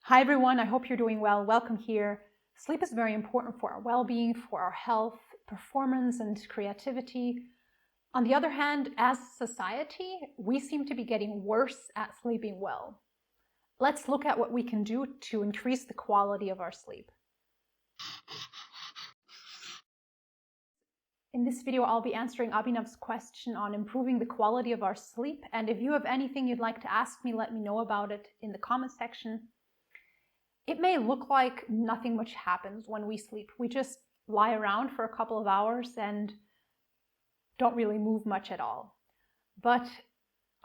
Hi everyone, I hope you're doing well. Welcome here. Sleep is very important for our well-being, for our health, performance, and creativity. On the other hand, as a society, we seem to be getting worse at sleeping well. Let's look at what we can do to increase the quality of our sleep. In this video, I'll be answering Abhinav's question on improving the quality of our sleep. And if you have anything you'd like to ask me, let me know about it in the comment section. It may look like nothing much happens when we sleep. We just lie around for a couple of hours and don't really move much at all. But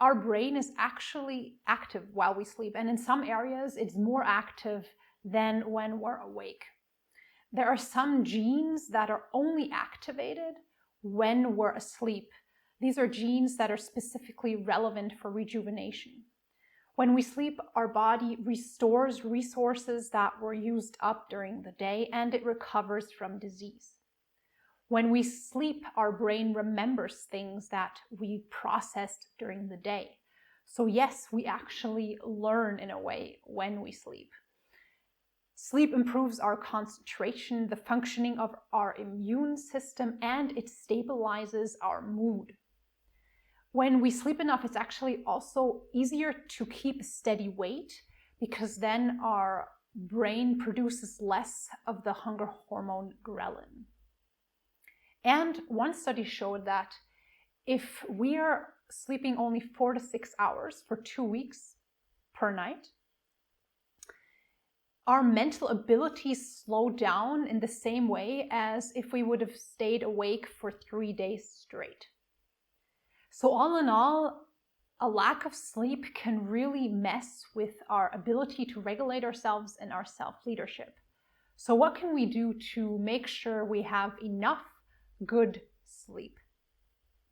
our brain is actually active while we sleep, and in some areas it's more active than when we're awake. There are some genes that are only activated when we're asleep. These are genes that are specifically relevant for rejuvenation. When we sleep, our body restores resources that were used up during the day, and it recovers from disease. When we sleep, our brain remembers things that we processed during the day. So yes, we actually learn in a way when we sleep. Sleep improves our concentration, the functioning of our immune system, and it stabilizes our mood. When we sleep enough, it's actually also easier to keep a steady weight because then our brain produces less of the hunger hormone ghrelin. And one study showed that if we are sleeping only 4 to 6 hours for 2 weeks per night, our mental abilities slow down in the same way as if we would have stayed awake for 3 days straight. So all in all, a lack of sleep can really mess with our ability to regulate ourselves and our self-leadership. So what can we do to make sure we have enough good sleep?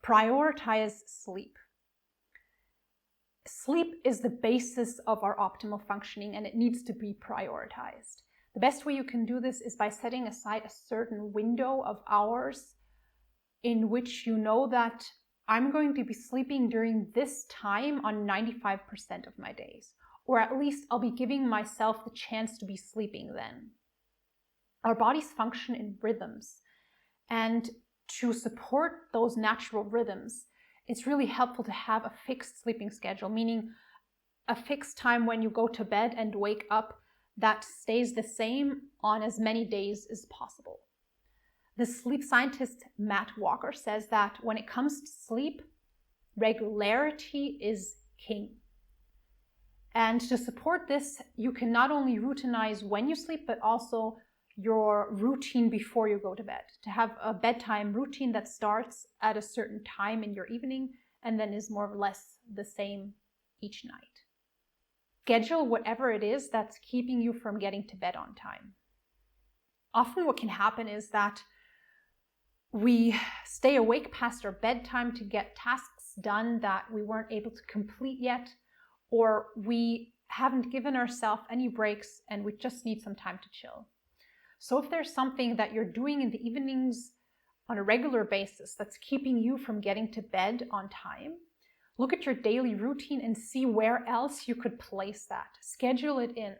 Prioritize sleep. Sleep is the basis of our optimal functioning, and it needs to be prioritized. The best way you can do this is by setting aside a certain window of hours in which you know that I'm going to be sleeping during this time on 95% of my days, or at least I'll be giving myself the chance to be sleeping then. Our bodies function in rhythms, and to support those natural rhythms, it's really helpful to have a fixed sleeping schedule, meaning a fixed time when you go to bed and wake up that stays the same on as many days as possible. The sleep scientist Matt Walker says that when it comes to sleep, regularity is king. And to support this, you can not only routinize when you sleep, but also your routine before you go to bed. To have a bedtime routine that starts at a certain time in your evening and then is more or less the same each night. Schedule whatever it is that's keeping you from getting to bed on time. Often what can happen is that we stay awake past our bedtime to get tasks done that we weren't able to complete yet, or we haven't given ourselves any breaks and we just need some time to chill. So if there's something that you're doing in the evenings on a regular basis that's keeping you from getting to bed on time, look at your daily routine and see where else you could place that. Schedule it in.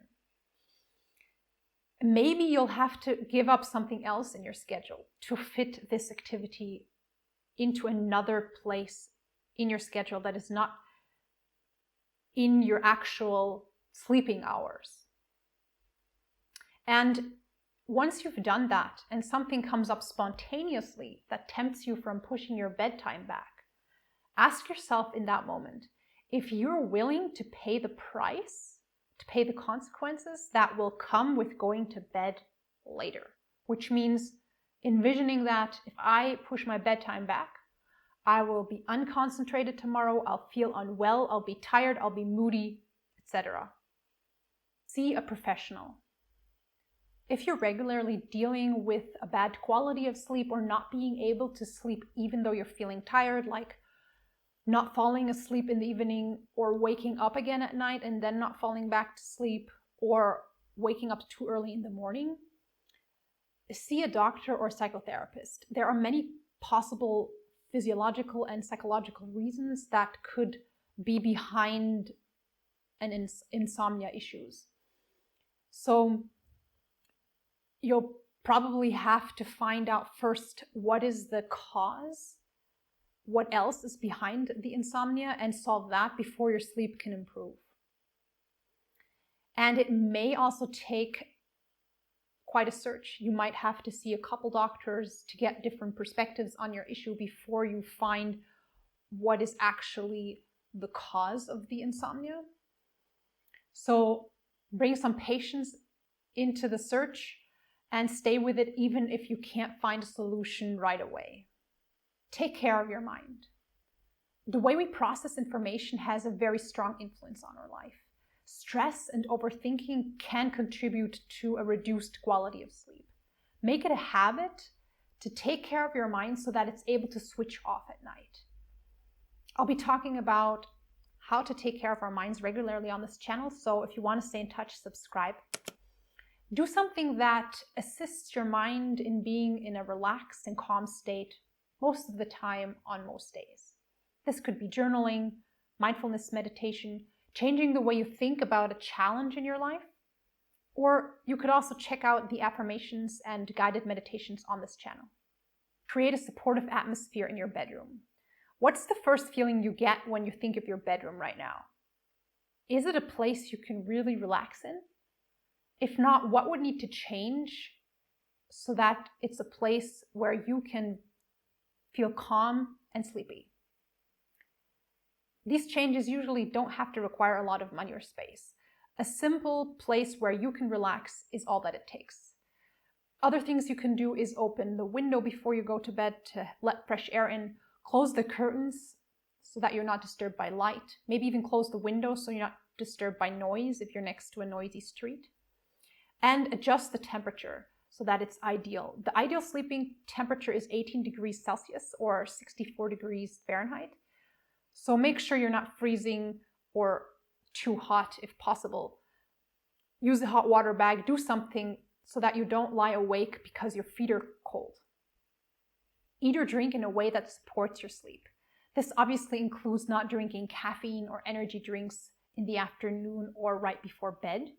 Maybe you'll have to give up something else in your schedule to fit this activity into another place in your schedule that is not in your actual sleeping hours. And once you've done that and something comes up spontaneously that tempts you from pushing your bedtime back, ask yourself in that moment if you're willing to pay the price, to pay the consequences that will come with going to bed later, which means envisioning that if I push my bedtime back, I will be unconcentrated tomorrow, I'll feel unwell, I'll be tired, I'll be moody, etc. See a professional. If you're regularly dealing with a bad quality of sleep or not being able to sleep even though you're feeling tired, like not falling asleep in the evening or waking up again at night and then not falling back to sleep, or waking up too early in the morning, see a doctor or psychotherapist. There are many possible physiological and psychological reasons that could be behind an insomnia issues. So you'll probably have to find out first what is the cause, what else is behind the insomnia, and solve that before your sleep can improve. And it may also take quite a search. You might have to see a couple doctors to get different perspectives on your issue before you find what is actually the cause of the insomnia. So bring some patience into the search and stay with it even if you can't find a solution right away. Take care of your mind. The way we process information has a very strong influence on our life. Stress and overthinking can contribute to a reduced quality of sleep. Make it a habit to take care of your mind so that it's able to switch off at night. I'll be talking about how to take care of our minds regularly on this channel, so if you want to stay in touch, subscribe. Do something that assists your mind in being in a relaxed and calm state most of the time on most days. This could be journaling, mindfulness meditation, changing the way you think about a challenge in your life, or you could also check out the affirmations and guided meditations on this channel. Create a supportive atmosphere in your bedroom. What's the first feeling you get when you think of your bedroom right now? Is it a place you can really relax in? If not, what would need to change so that it's a place where you can feel calm and sleepy? These changes usually don't have to require a lot of money or space. A simple place where you can relax is all that it takes. Other things you can do is open the window before you go to bed to let fresh air in, close the curtains so that you're not disturbed by light, maybe even close the window so you're not disturbed by noise if you're next to a noisy street, and adjust the temperature so that it's ideal. The ideal sleeping temperature is 18 degrees Celsius or 64 degrees Fahrenheit. So make sure you're not freezing or too hot if possible. Use a hot water bag, do something so that you don't lie awake because your feet are cold. Eat or drink in a way that supports your sleep. This obviously includes not drinking caffeine or energy drinks in the afternoon or right before bed.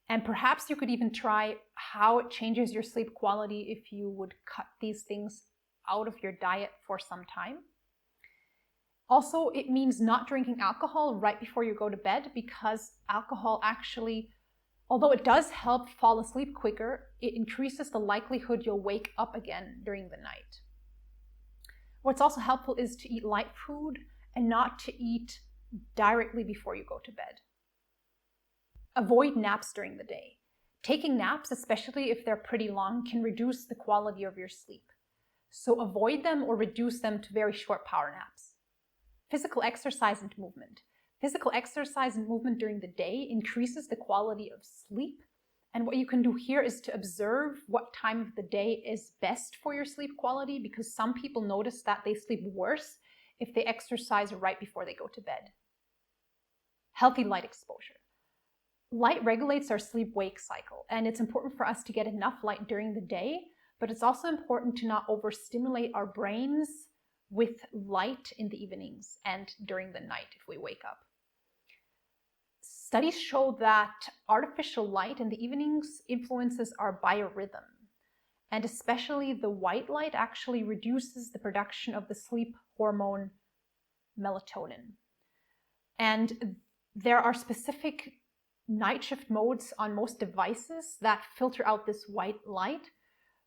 And perhaps you could even try how it changes your sleep quality if you would cut these things out of your diet for some time. Also, it means not drinking alcohol right before you go to bed, because alcohol actually, although it does help fall asleep quicker, it increases the likelihood you'll wake up again during the night. What's also helpful is to eat light food and not to eat directly before you go to bed. Avoid naps during the day. Taking naps, especially if they're pretty long, can reduce the quality of your sleep. So avoid them or reduce them to very short power naps. Physical exercise and movement. Physical exercise and movement during the day increases the quality of sleep. And what you can do here is to observe what time of the day is best for your sleep quality, because some people notice that they sleep worse if they exercise right before they go to bed. Healthy light exposure. Light regulates our sleep-wake cycle, and it's important for us to get enough light during the day, but it's also important to not overstimulate our brains with light in the evenings and during the night if we wake up. Studies show that artificial light in the evenings influences our biorhythm, and especially the white light actually reduces the production of the sleep hormone melatonin. And there are specific night shift modes on most devices that filter out this white light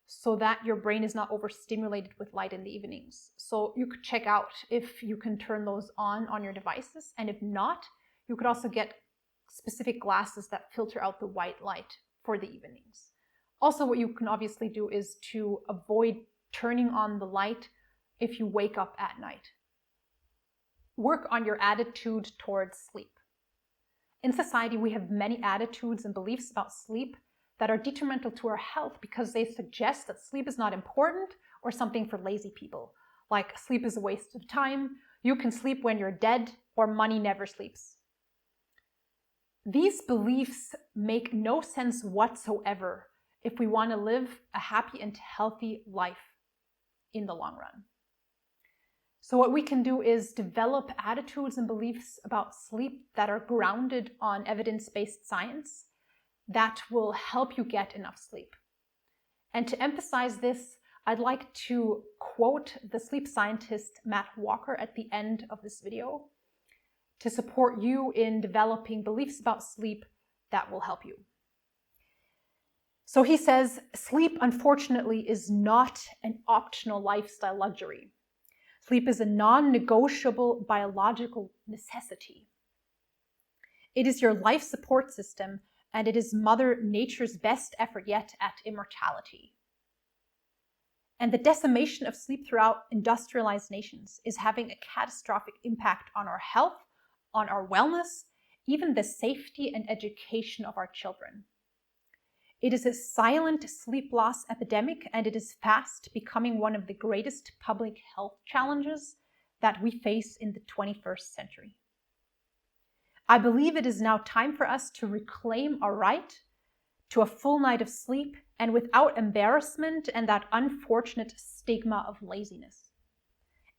so that your brain is not overstimulated with light in the evenings. So you could check out if you can turn those on your devices, and if not, you could also get specific glasses that filter out the white light for the evenings. Also, what you can obviously do is to avoid turning on the light if you wake up at night. Work on your attitude towards sleep. In society, we have many attitudes and beliefs about sleep that are detrimental to our health because they suggest that sleep is not important or something for lazy people. Like sleep is a waste of time, you can sleep when you're dead, or money never sleeps. These beliefs make no sense whatsoever if we want to live a happy and healthy life in the long run. So what we can do is develop attitudes and beliefs about sleep that are grounded on evidence-based science that will help you get enough sleep. And to emphasize this, I'd like to quote the sleep scientist Matt Walker at the end of this video to support you in developing beliefs about sleep that will help you. So he says, sleep, unfortunately, is not an optional lifestyle luxury. Sleep is a non-negotiable biological necessity. It is your life support system, and it is Mother Nature's best effort yet at immortality. And the decimation of sleep throughout industrialized nations is having a catastrophic impact on our health, on our wellness, even the safety and education of our children. It is a silent sleep loss epidemic, and it is fast becoming one of the greatest public health challenges that we face in the 21st century. I believe it is now time for us to reclaim our right to a full night of sleep, and without embarrassment and that unfortunate stigma of laziness.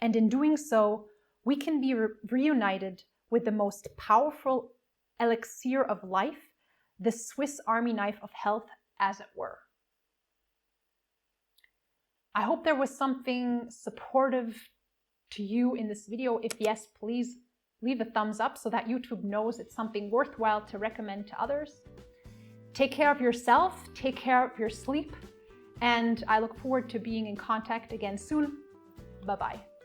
And in doing so, we can be reunited with the most powerful elixir of life, the Swiss Army knife of health, as it were. I hope there was something supportive to you in this video. If yes, please leave a thumbs up so that YouTube knows it's something worthwhile to recommend to others. Take care of yourself, take care of your sleep, and I look forward to being in contact again soon. Bye-bye.